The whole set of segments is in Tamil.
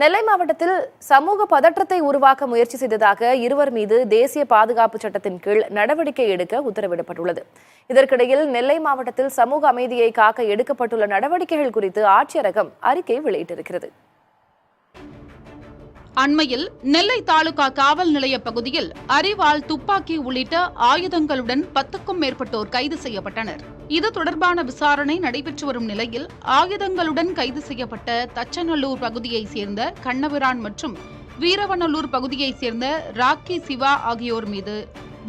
நெல்லை மாவட்டத்தில் சமூக பதற்றத்தை உருவாக்க முயற்சி செய்ததாக இருவர் மீது தேசிய பாதுகாப்பு சட்டத்தின் கீழ் நடவடிக்கை எடுக்க உத்தரவிடப்பட்டுள்ளது. இதற்கிடையில் நெல்லை மாவட்டத்தில் சமூக அமைதியை காக்க எடுக்கப்பட்டுள்ள நடவடிக்கைகள் குறித்து ஆட்சியரகம் அறிக்கை வெளியிட்டிருக்கிறது. அண்மையில் நெல்லை தாலுகா காவல் நிலைய பகுதியில் அரிவாள், துப்பாக்கி உள்ளிட்ட ஆயுதங்களுடன் 10க்கும் மேற்பட்டோர் கைது செய்யப்பட்டனர். இது தொடர்பான விசாரணை நடைபெற்று வரும் நிலையில் ஆயுதங்களுடன் கைது செய்யப்பட்ட தச்சநல்லூர் பகுதியைச் சேர்ந்த கண்ணபிரான் மற்றும் வீரவநல்லூர் பகுதியைச் சேர்ந்த ராக்கி சிவா ஆகியோர் மீது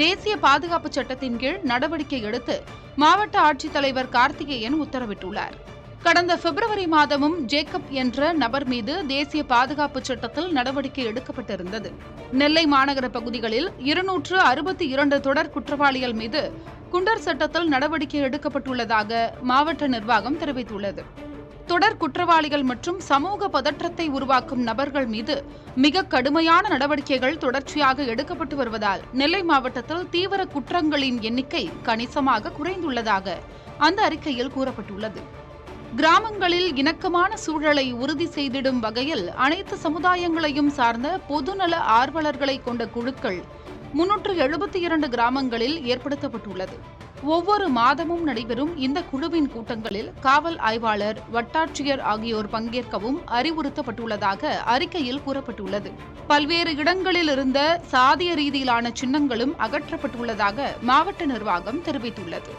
தேசிய பாதுகாப்பு சட்டத்தின் கீழ் நடவடிக்கை எடுத்து மாவட்ட ஆட்சித்தலைவர் கார்த்திகேயன் உத்தரவிட்டுள்ளார். கடந்த பிப்ரவரி மாதமும் ஜேக்கப் என்ற நபர் மீது தேசிய பாதுகாப்பு சட்டத்தில் நடவடிக்கை எடுக்கப்பட்டிருந்தது. நெல்லை மாநகர பகுதிகளில் 262 தொடர் குற்றவாளிகள் மீது குண்டர் சட்டத்தில் நடவடிக்கை எடுக்கப்பட்டுள்ளதாக மாவட்ட நிர்வாகம் தெரிவித்துள்ளது. தொடர் குற்றவாளிகள் மற்றும் சமூக பதற்றத்தை உருவாக்கும் நபர்கள் மீது மிக கடுமையான நடவடிக்கைகள் தொடர்ச்சியாக எடுக்கப்பட்டு வருவதால் நெல்லை மாவட்டத்தில் தீவிர குற்றங்களின் எண்ணிக்கை கணிசமாக குறைந்துள்ளதாக அந்த அறிக்கையில் கூறப்பட்டுள்ளது. கிராமங்களில் இணக்கமான சூழலை உறுதி செய்திடும் வகையில் அனைத்து சமுதாயங்களையும் சார்ந்த பொதுநல ஆர்வலர்களை கொண்ட குழுக்கள் 372 கிராமங்களில் ஏற்படுத்தப்பட்டுள்ளது. ஒவ்வொரு மாதமும் நடைபெறும் இந்த குழுவின் கூட்டங்களில் காவல் ஆய்வாளர், வட்டாட்சியர் ஆகியோர் பங்கேற்கவும் அறிவுறுத்தப்பட்டுள்ளதாக அறிக்கையில் கூறப்பட்டுள்ளது. பல்வேறு இடங்களில் இருந்த சாதிய ரீதியிலான சின்னங்களும் அகற்றப்பட்டுள்ளதாக மாவட்ட நிர்வாகம் தெரிவித்துள்ளது.